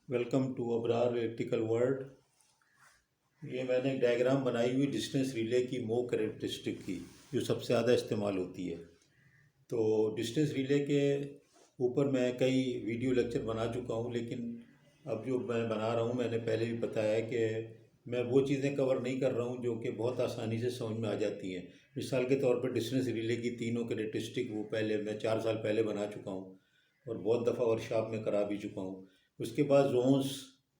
Welcome to Abrar electrical world. ये मैंने एक डायग्राम बनाई हुई डिस्टेंस रिले की मो कैरेक्टरिस्टिक की, जो सबसे ज़्यादा इस्तेमाल होती है। तो डिस्टेंस रिले के ऊपर मैं कई वीडियो लेक्चर बना चुका हूँ, लेकिन अब जो मैं बना रहा हूँ, मैंने पहले भी बताया कि मैं वो चीज़ें कवर नहीं कर रहा हूँ जो कि बहुत आसानी से समझ में आ जाती हैं। मिसाल के तौर पर डिस्टेंस रिले की तीनों कैरेक्टरिस्टिक वो पहले मैं 4 साल पहले बना चुका हूँ और बहुत दफ़ा वर्कशॉप में करा भी चुका हूँ। उसके बाद zones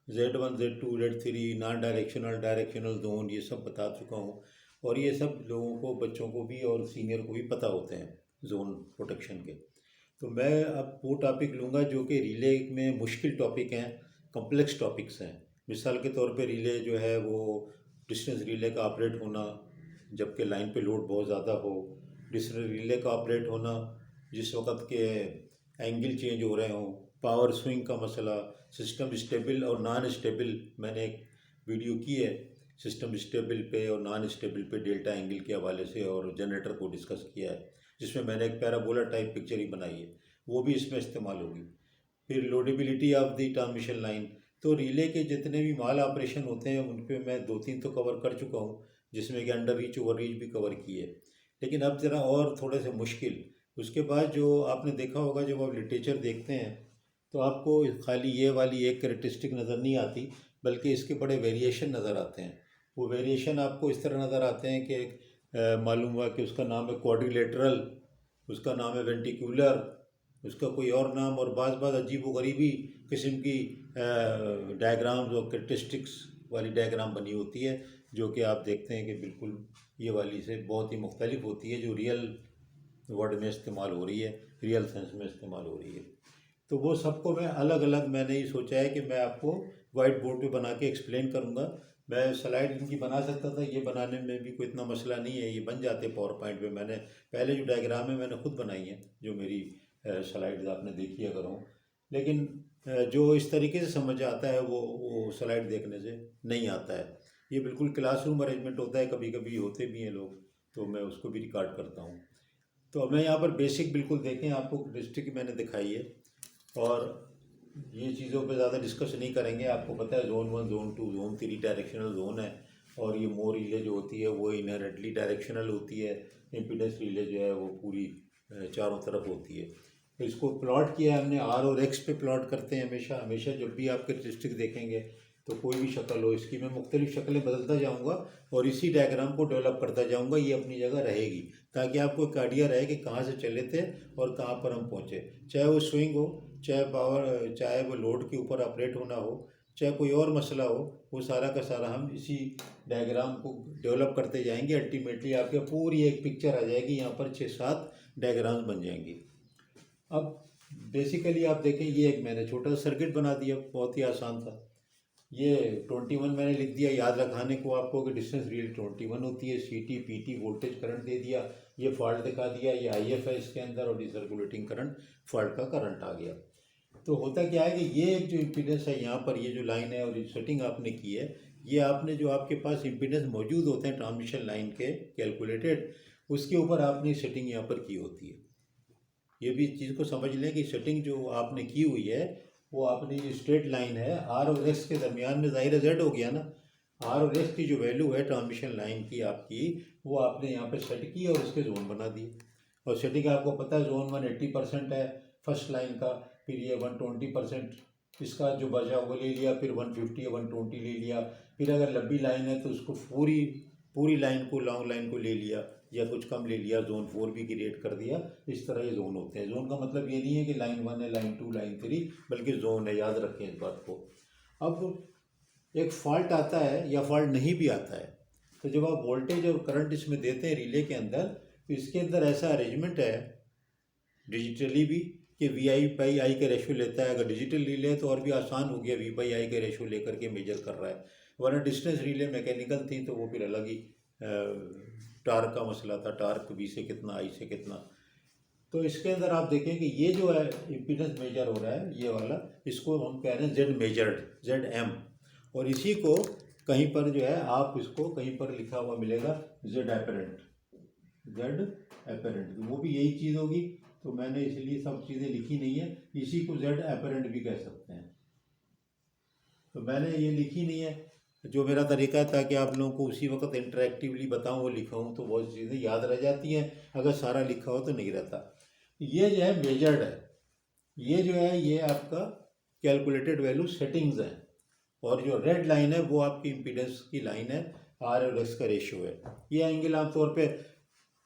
Z1 Z2 Z3 non directional directional zone ये सब बता चुका हूँ। और ये सब लोगों को, बच्चों को भी और सीनियर को भी पता होते हैं जोन प्रोटेक्शन के। तो मैं अब वो टॉपिक लूँगा जो कि रिले में मुश्किल टॉपिक हैं, कॉम्प्लेक्स टॉपिक्स हैं। मिसाल के तौर पे रिले जो है वो डिस्टेंस रिले का ऑपरेट होना जबकि लाइन पे लोड बहुत ज़्यादा हो, डिस्टेंस रिले का ऑपरेट होना जिस वक्त के एंगल चेंज हो रहे हों, पावर स्विंग का मसला, सिस्टम स्टेबल और नॉन स्टेबल। मैंने एक वीडियो की है सिस्टम स्टेबल पे और नॉन स्टेबल पे डेल्टा एंगल के हवाले से, और जनरेटर को डिस्कस किया है, जिसमें मैंने एक पैराबोला टाइप पिक्चर ही बनाई है, वो भी इसमें इस्तेमाल होगी। फिर लोडेबिलिटी ऑफ द ट्रांसमिशन लाइन। तो रिले के जितने भी माल ऑपरेशन होते हैं उन पे मैं 2-3 तो कवर कर चुका हूँ, जिसमें कि अंडर रीच ओवर रीच भी कवर की है। लेकिन अब ज़रा और थोड़े से मुश्किल। उसके बाद जो आपने देखा होगा, जब आप लिटरेचर देखते हैं तो आपको खाली ये वाली एक करेक्टरिस्टिक नज़र नहीं आती, बल्कि इसके बड़े वेरिएशन नज़र आते हैं। वो वेरिएशन आपको इस तरह नज़र आते हैं कि मालूम हुआ कि उसका नाम है क्वाड्रिलेटरल, उसका नाम है वेंटिकुलर, उसका कोई और नाम, और बाज़ बाज़ अजीब व गरीबी किस्म की डायग्राम्स और करेक्टरिस्टिक्स वाली डायग्राम बनी होती है, जो कि आप देखते हैं कि बिल्कुल ये वाली से बहुत ही मुख्तलिफ होती है, जो रियल वर्ड में इस्तेमाल हो रही है, रियल सेंस में इस्तेमाल हो रही है। तो वो सबको मैं अलग अलग, मैंने ये सोचा है कि मैं आपको वाइट बोर्ड पे बना के एक्सप्लेन करूँगा। मैं स्लाइड इनकी बना सकता था, ये बनाने में भी कोई इतना मसला नहीं है, ये बन जाते पावर पॉइंट पे। मैंने पहले जो डायग्राम है मैंने खुद बनाई है, जो मेरी स्लाइड्स आपने देखी अगर हो। लेकिन जो इस तरीके से समझ आता है वो स्लाइड देखने से नहीं आता है। ये बिल्कुल क्लासरूम अरेंजमेंट होता है, कभी कभी होते भी हैं लोग, तो मैं उसको भी रिकॉर्ड करता हूँ। तो अब मैं यहाँ पर बेसिक बिल्कुल देखें, आपको डिस्ट्रिक्ट मैंने दिखाई है, और ये चीज़ों पे ज़्यादा डिस्कस नहीं करेंगे। आपको पता है zone 1 zone 2 zone 3 directional zone है, और ये मोर रिले जो होती है वो इनहेरेंटली डायरेक्शनल होती है। इम्पीडेंस रिले जो है वो पूरी चारों तरफ होती है। तो इसको प्लॉट किया है हमने, आर और एक्स पे प्लॉट करते हैं हमेशा हमेशा। जब भी आपके डिस्ट्रिक्ट देखेंगे तो कोई भी शक्ल हो, इसकी मैं मुख्तलिफ शक्लें बदलता जाऊँगा और इसी डायग्राम को डेवलप करता जाऊँगा, ये अपनी जगह रहेगी, ताकि आपको एक आइडिया रहे कि कहाँ से चले थे और कहाँ पर हम पहुँचे। चाहे वो स्विंग हो, चाहे वो लोड के ऊपर ऑपरेट होना हो, चाहे कोई और मसला हो, वो सारा का सारा हम इसी डायग्राम को डेवलप करते जाएंगे। अल्टीमेटली आपके पूरी एक पिक्चर आ जाएगी, यहाँ पर 6-7 डायग्राम्स बन जाएंगी। अब बेसिकली आप देखें, ये एक मैंने छोटा सा सर्किट बना दिया, बहुत ही आसान था। ये 21 मैंने लिख दिया याद रखाने को आपको कि डिस्टेंस रियल 21 होती है। CT PT वोल्टेज करंट दे दिया, ये फॉल्ट दिखा दिया, ये IF है इसके अंदर, और रिसर्कुलेटिंग करंट फॉल्ट का करंट आ गया। तो होता क्या है कि ये एक जो इम्पीडेंस है यहाँ पर, ये जो लाइन है और ये सेटिंग आपने की है, ये आपने जो आपके पास इम्पीडेंस मौजूद होते हैं ट्रांसमिशन लाइन के कैलकुलेटेड, उसके ऊपर आपने सेटिंग यहाँ पर की होती है। ये भी चीज़ को समझ लें कि सेटिंग जो आपने की हुई है, वो आपने जो स्ट्रेट लाइन है आर और एक्स के दरमियान में, ज़ाहिर जेड हो गया ना, आर और एक्स की जो वैल्यू है ट्रांसमिशन लाइन की आपकी, वो आपने यहाँ पे सेट की और उसके जोन बना दिए। और सेटिंग आपको पता है, जोन 1 80% है फर्स्ट लाइन का, फिर ये 120% इसका जो बचा वो ले लिया, फिर 150 या 120 ले लिया, फिर अगर लंबी लाइन है तो उसको पूरी पूरी लाइन को, लॉन्ग लाइन को ले लिया, या कुछ कम ले लिया, जोन 4 भी क्रिएट कर दिया। इस तरह ये जोन होते हैं। जोन का मतलब ये नहीं है कि लाइन 1 है, लाइन 2, लाइन 3, बल्कि जोन है, याद रखें इस बात को। अब एक फॉल्ट आता है या फॉल्ट नहीं भी आता है, तो जब आप वोल्टेज और करंट इसमें देते हैं रिले के अंदर, तो इसके अंदर ऐसा अरेंजमेंट है डिजिटली भी कि V/I का रेशो लेता है। अगर डिजिटल रिले है तो और भी आसान हो गया, V/I का रेशो लेकर के मेजर कर रहा है। वरना डिस्टेंस रिले मैकेनिकल थी तो वो फिर अलग ही टार्क का मसला था, टार्क V से कितना, I से कितना। तो इसके अंदर आप देखें कि ये जो है इम्पीडेंस मेजर हो रहा है, ये वाला, इसको हम कह रहे हैं जेड मेजर्ड, ZM। और इसी को कहीं पर जो है, आप इसको कहीं पर लिखा हुआ मिलेगा जेड एपरेंट, जेड एपरेंट, तो वो भी यही चीज़ होगी। तो मैंने इसलिए सब चीज़ें लिखी नहीं है, इसी को जेड एपरेंट भी कह सकते हैं। तो मैंने ये लिखी नहीं है। जो मेरा तरीका था कि आप लोगों को उसी वक्त इंटरेक्टिवली बताऊं, वो लिखाऊं, तो बहुत चीज़ें याद रह जाती हैं। अगर सारा लिखा हो तो नहीं रहता। ये जो है मेजर्ड है, ये जो है ये आपका कैलकुलेटेड वैल्यू सेटिंग्स है, और जो रेड लाइन है वो आपकी इम्पीडेंस की लाइन है, आर और एक्स का रेशियो है। ये एंगल आमतौर पे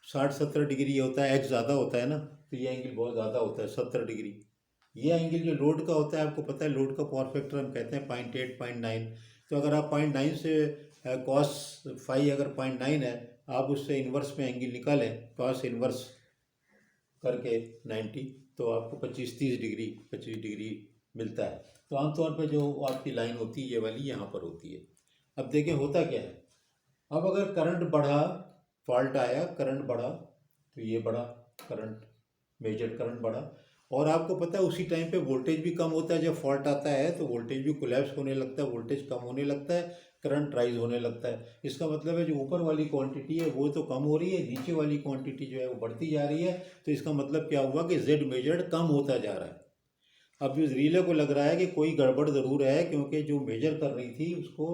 60-70 डिग्री होता है, एक्स ज़्यादा होता है ना, तो ये एंगल बहुत ज़्यादा होता है 70 डिग्री। ये एंगल जो लोड का होता है, आपको पता है लोड का पावर फैक्टर हम कहते हैं 0.8 0.9। तो अगर आप 0.9 से कॉस फाई अगर 0.9 है, आप उससे इन्वर्स में एंगल निकालें कॉस इन्वर्स करके 90, तो आपको 25-30 डिग्री मिलता है। तो आमतौर पर जो आपकी लाइन होती है ये वाली यहाँ पर होती है। अब देखें होता क्या है। अब अगर करंट बढ़ा, फॉल्ट आया, करंट बढ़ा, तो ये बढ़ा करंट, मेजर्ड करंट बढ़ा, और आपको पता है उसी टाइम पे वोल्टेज भी कम होता है। जब फॉल्ट आता है तो वोल्टेज भी कोलैप्स होने लगता है, वोल्टेज कम होने लगता है, करंट राइज होने लगता है। इसका मतलब है जो ऊपर वाली क्वांटिटी है वो तो कम हो रही है, नीचे वाली क्वांटिटी जो है वो बढ़ती जा रही है। तो इसका मतलब क्या हुआ कि जेड मेजर्ड कम होता जा रहा है। अब इस रिले को लग रहा है कि कोई गड़बड़ ज़रूर है, क्योंकि जो मेजर कर रही थी उसको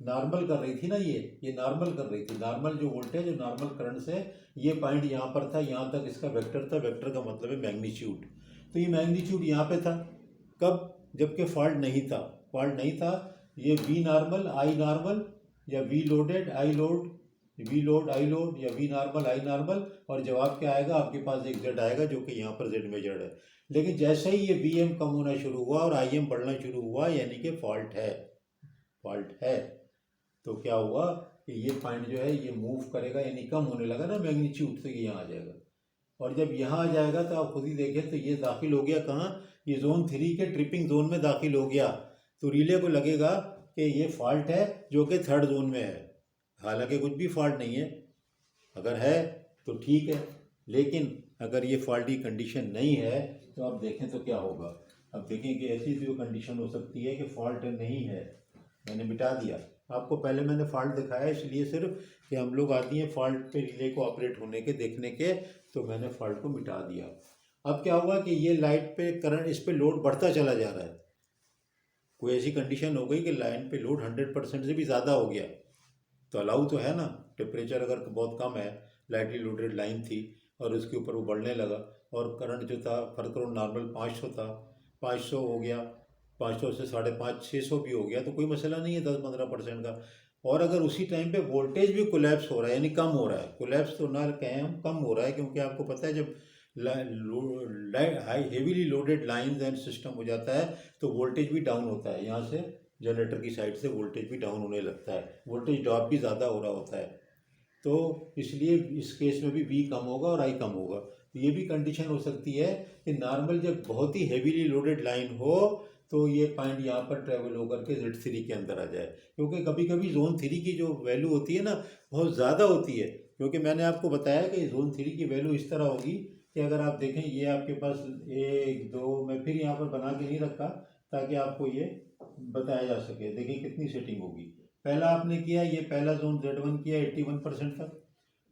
नॉर्मल कर रही थी ना, ये नॉर्मल कर रही थी। नॉर्मल जो वोल्टेज और नॉर्मल करंट से ये पॉइंट यहाँ पर था, यहाँ तक इसका वेक्टर था। वेक्टर का मतलब है मैग्नीट्यूड। तो ये मैग्नीट्यूड यहाँ पे था कब, जबकि फॉल्ट नहीं था। फॉल्ट नहीं था, ये वी नॉर्मल आई नॉर्मल, या V loaded I load, V load I load, या वी नॉर्मल आई नॉर्मल, और जवाब क्या आएगा, आपके पास एक जेड आएगा जो कि यहाँ पर जेड मेजर्ड है। लेकिन जैसे ही ये वी एम कम होना शुरू हुआ और आई एम बढ़ना शुरू हुआ, यानी कि फॉल्ट है, फॉल्ट है, तो क्या हुआ कि ये पॉइंट जो है ये मूव करेगा, यानी कम होने लगा ना मैग्नीट्यूड, तो ये यहाँ आ जाएगा। और जब यहाँ आ जाएगा तो आप खुद ही देखें, तो ये दाखिल हो गया कहाँ, ये जोन 3 के ट्रिपिंग जोन में दाखिल हो गया। तो रिले को लगेगा कि ये फॉल्ट है जो कि थर्ड जोन में है, हालांकि कुछ भी फॉल्ट नहीं है। अगर है तो ठीक है, लेकिन अगर ये फॉल्टी कंडीशन नहीं है तो आप देखें तो क्या होगा। अब देखें कि ऐसी जो कंडीशन हो सकती है कि फॉल्ट नहीं है, मैंने मिटा दिया आपको। पहले मैंने फॉल्ट दिखाया इसलिए सिर्फ कि हम लोग आती हैं फॉल्ट पे रिले को ऑपरेट होने के देखने के, तो मैंने फॉल्ट को मिटा दिया। अब क्या हुआ कि ये लाइट पे करंट, इस पे लोड बढ़ता चला जा रहा है। कोई ऐसी कंडीशन हो गई कि लाइन पे लोड 100% से भी ज़्यादा हो गया, तो अलाउ तो है ना। टेम्परेचर अगर बहुत कम है, लाइटली लोडेड लाइन थी और उसके ऊपर वो बढ़ने लगा, और करंट जो था फर्क करो नॉर्मल 500 था, 500 हो गया, 500 से 550-600 भी हो गया, तो कोई मसला नहीं है 10-15% का। और अगर उसी टाइम पे वोल्टेज भी कोलैप्स हो रहा है, यानी कम हो रहा है, कोलैप्स तो ना कहें हम, कम हो रहा है, क्योंकि आपको पता है जब high heavily loaded lines and system हो जाता है तो वोल्टेज भी डाउन होता है। यहाँ से जनरेटर की साइड से वोल्टेज भी डाउन होने लगता है, वोल्टेज ड्रॉप भी ज़्यादा हो रहा होता है। तो इसलिए इस केस में भी वी कम होगा और आई कम होगा। तो ये भी कंडीशन हो सकती है कि नॉर्मल जब बहुत ही हेवीली लोडेड लाइन हो तो ये पॉइंट यहाँ पर ट्रेवल होकर के Z3 के अंदर आ जाए, क्योंकि कभी कभी जोन 3 की जो वैल्यू होती है ना बहुत ज़्यादा होती है। क्योंकि मैंने आपको बताया कि जोन 3 की वैल्यू इस तरह होगी कि अगर आप देखें ये आपके पास 1 2, मैं फिर यहाँ पर बना के नहीं रखा ताकि आपको ये बताया जा सके। देखिए कितनी सेटिंग होगी। पहला आपने किया, ये पहला जोन Z1 किया 81% तक,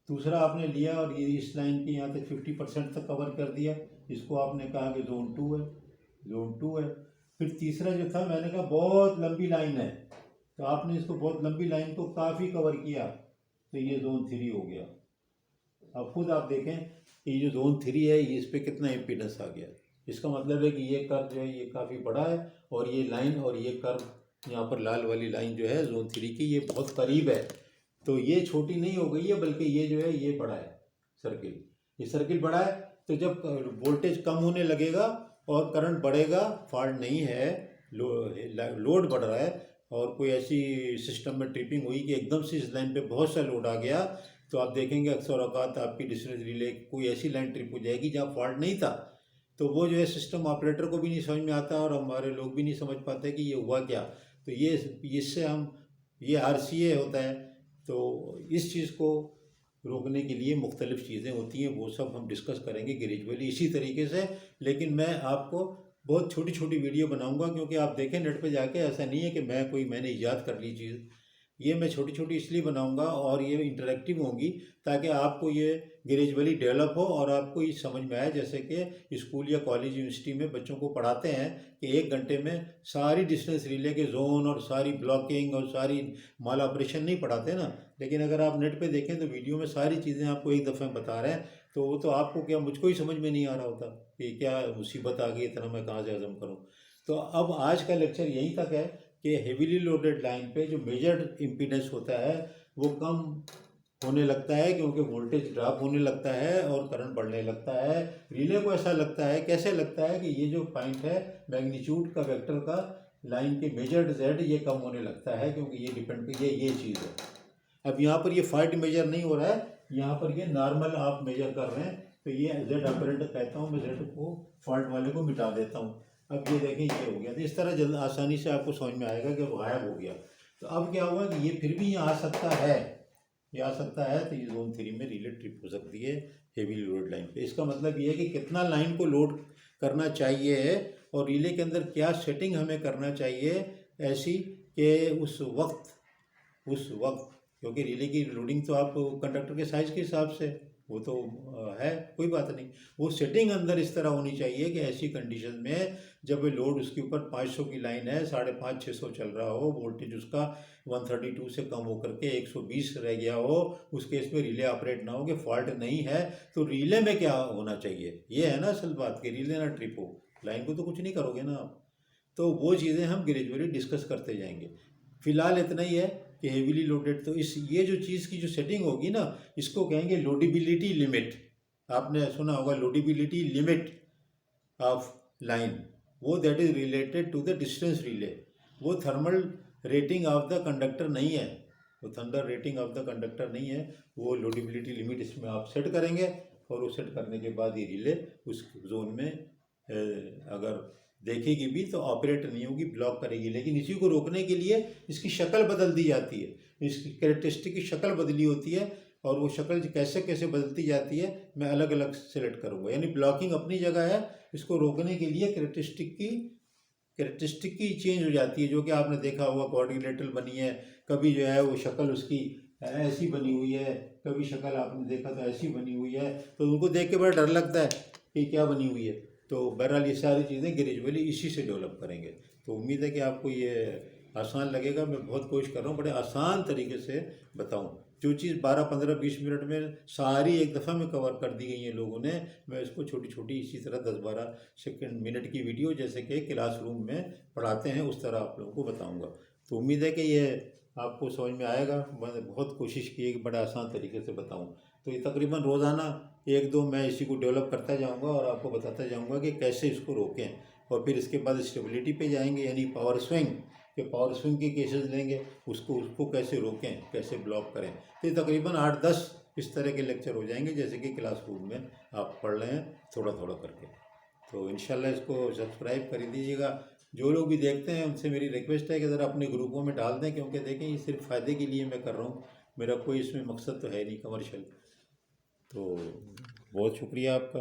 दूसरा आपने लिया और ये इस लाइन के यहाँ तक 50% तक कवर कर दिया, इसको आपने कहा कि जोन 2 है, जोन 2 है। फिर तीसरा जो था मैंने कहा बहुत लंबी लाइन है, तो आपने इसको बहुत लंबी लाइन को काफ़ी कवर किया, तो ये जोन 3 हो गया। अब खुद आप देखें कि ये जो जोन 3 है ये इस पर कितना इम्पीडेंस आ गया। इसका मतलब है कि ये कर्व जो है ये काफ़ी बड़ा है, और ये लाइन और ये कर्व यहाँ पर लाल वाली लाइन जो है जोन 3 की, ये बहुत करीब है। तो ये छोटी नहीं हो गई है, बल्कि ये जो है ये बड़ा है सर्किल, ये सर्किल बड़ा है। तो जब वोल्टेज कम होने लगेगा और करंट बढ़ेगा, फॉल्ट नहीं है, लोड बढ़ रहा है, और कोई ऐसी सिस्टम में ट्रिपिंग हुई कि एकदम से इस लाइन पे बहुत सा लोड आ गया, तो आप देखेंगे अक्सर औकात आपकी डिस्टेंस रिले कोई ऐसी लाइन ट्रिप हो जाएगी जहाँ फॉल्ट नहीं था। तो वो जो है सिस्टम ऑपरेटर को भी नहीं समझ में आता और हमारे लोग भी नहीं समझ पाते कि ये हुआ क्या। तो ये इससे हम, ये RCA होता है। तो इस चीज़ को रोकने के लिए मुख्तलिफ़ चीज़ें होती हैं, वो सब हम डिस्कस करेंगे ग्रेजुअली इसी तरीके से। लेकिन मैं आपको बहुत छोटी छोटी वीडियो बनाऊंगा, क्योंकि आप देखें नेट पे जाके, ऐसा नहीं है कि मैंने ईजाद कर ली चीज़। ये मैं छोटी छोटी इसलिए बनाऊंगा और ये इंटरेक्टिव होंगी ताकि आपको ये ग्रेजुअली डेवलप हो और आपको ये समझ में आए। जैसे कि स्कूल या कॉलेज यूनिवर्सिटी में बच्चों को पढ़ाते हैं कि 1 घंटे में सारी डिस्टेंस रिले के जोन और सारी ब्लॉकिंग और सारी माल ऑपरेशन नहीं पढ़ाते ना, लेकिन अगर आप नेट पे देखें तो वीडियो में सारी चीज़ें आपको एक दफ़े में बता रहे हैं। तो वो तो आपको क्या, मुझको ही समझ में नहीं आ रहा होता कि क्या मुसीबत आ गई, इतना मैं कहाँ से हजम करूँ। तो अब आज का लेक्चर यहीं तक है कि हेवीली लोडेड लाइन पे जो मेजर्ड इम्पीडेंस होता है वो कम होने लगता है क्योंकि वोल्टेज ड्रॉप होने लगता है और करंट बढ़ने लगता है। रिले को ऐसा लगता है, कैसे लगता है कि ये जो पॉइंट है मैग्नीट्यूड का वेक्टर का लाइन के मेजर्ड जेड ये कम होने लगता है क्योंकि ये डिपेंड पे ये चीज़ है। अब यहाँ पर ये फॉल्ट मेजर नहीं हो रहा है, यहाँ पर ये नॉर्मल आप मेजर कर रहे हैं। तो ये जेड ऑपरेटर कहता हूँ मैं, जेड को फॉल्ट वाले को मिटा देता हूँ। अब ये देखें ये हो गया। तो इस तरह जल्द आसानी से आपको समझ में आएगा कि गायब हो गया। तो अब क्या हुआ कि ये फिर भी यहाँ आ सकता है, ये आ सकता है। तो ये जोन 3 में रिले ट्रिप हो सकती है हेवी लोड लाइन पे। इसका मतलब ये है कि कितना लाइन को लोड करना चाहिए और रिले के अंदर क्या सेटिंग हमें करना चाहिए ऐसी कि उस वक्त क्योंकि रिले की लोडिंग तो आप कंडक्टर के साइज़ के हिसाब से वो तो है, कोई बात नहीं। वो सेटिंग अंदर इस तरह होनी चाहिए कि ऐसी कंडीशन में जब लोड उसके ऊपर 500 की लाइन है, 550-600 चल रहा हो, वोल्टेज उसका 132 से कम होकर के 120 रह गया हो, उस केस में रिले ऑपरेट ना हो कि फॉल्ट नहीं है। तो रिले में क्या होना चाहिए, ये है ना असल बात कि रिले ना ट्रिप हो। लाइन को तो कुछ नहीं करोगे ना आप। तो वो चीज़ें हम ग्रेजुअली डिस्कस करते जाएंगे। फिलहाल इतना ही है कि हेवीली लोडेड, तो इस ये जो चीज़ की जो सेटिंग होगी ना, इसको कहेंगे लोडिबिलिटी लिमिट। आपने सुना होगा लोडिबिलिटी लिमिट ऑफ लाइन, वो that is related to the distance relay. वो thermal rating of the conductor नहीं है, वो thunder rating of the conductor नहीं है। वो लोडिबिलिटी लिमिट इसमें आप सेट करेंगे और वो सेट करने के बाद ये रिले उस जोन में अगर देखेगी भी तो ऑपरेट नहीं होगी, ब्लॉक करेगी। लेकिन इसी को रोकने के लिए इसकी शक्ल बदल दी जाती है, इसकी कैरेक्टरिस्टिक की शक्ल बदली होती है। और वो शक्ल कैसे कैसे बदलती जाती है मैं अलग अलग सेलेक्ट करूँगा। यानी ब्लॉकिंग अपनी जगह है, इसको रोकने के लिए कैरेक्टरिस्टिक की चेंज हो जाती है। जो कि आपने देखा होगा क्वाड्रिलेटरल बनी है, कभी जो है वो शक्ल उसकी ऐसी बनी हुई है, कभी शक्ल आपने देखा तो ऐसी बनी हुई है। तो उनको देख के बड़ा डर लगता है कि क्या बनी हुई है। तो बहरहाल ये सारी चीज़ें ग्रेजुअली इसी से डेवलप करेंगे। तो उम्मीद है कि आपको ये आसान लगेगा। मैं बहुत कोशिश कर रहा हूँ बड़े आसान तरीके से बताऊँ। जो चीज़ 12, 15, 20 मिनट में सारी एक दफ़ा में कवर कर दी गई है लोगों ने, मैं इसको छोटी छोटी इसी तरह 10-12 सेकंड मिनट की वीडियो जैसे कि क्लासरूम में पढ़ाते हैं उस तरह आप लोगों को बताऊँगा। तो उम्मीद है कि ये आपको समझ में आएगा। मैंने बहुत कोशिश की है कि बड़े आसान तरीके से बताऊँ। तो ये तकरीबन रोज़ाना 1-2 मैं इसी को डेवलप करता जाऊंगा और आपको बताता जाऊंगा कि कैसे इसको रोकें। और फिर इसके बाद स्टेबिलिटी पे जाएंगे, यानी पावर स्विंग के केसेस लेंगे, उसको कैसे रोकें, कैसे ब्लॉक करें। तो ये तकरीबन 8-10 इस तरह के लेक्चर हो जाएंगे जैसे कि क्लासरूम में आप पढ़ रहे हैं थोड़ा थोड़ा करके। तो इंशाल्लाह इसको सब्सक्राइब कर दीजिएगा। जो लोग भी देखते हैं उनसे मेरी रिक्वेस्ट है कि ज़रा अपने ग्रुपों में डाल दें, क्योंकि देखें ये सिर्फ फ़ायदे के लिए मैं कर रहा हूँ, मेरा कोई इसमें मकसद तो है नहीं कमर्शियल। तो बहुत शुक्रिया आपका।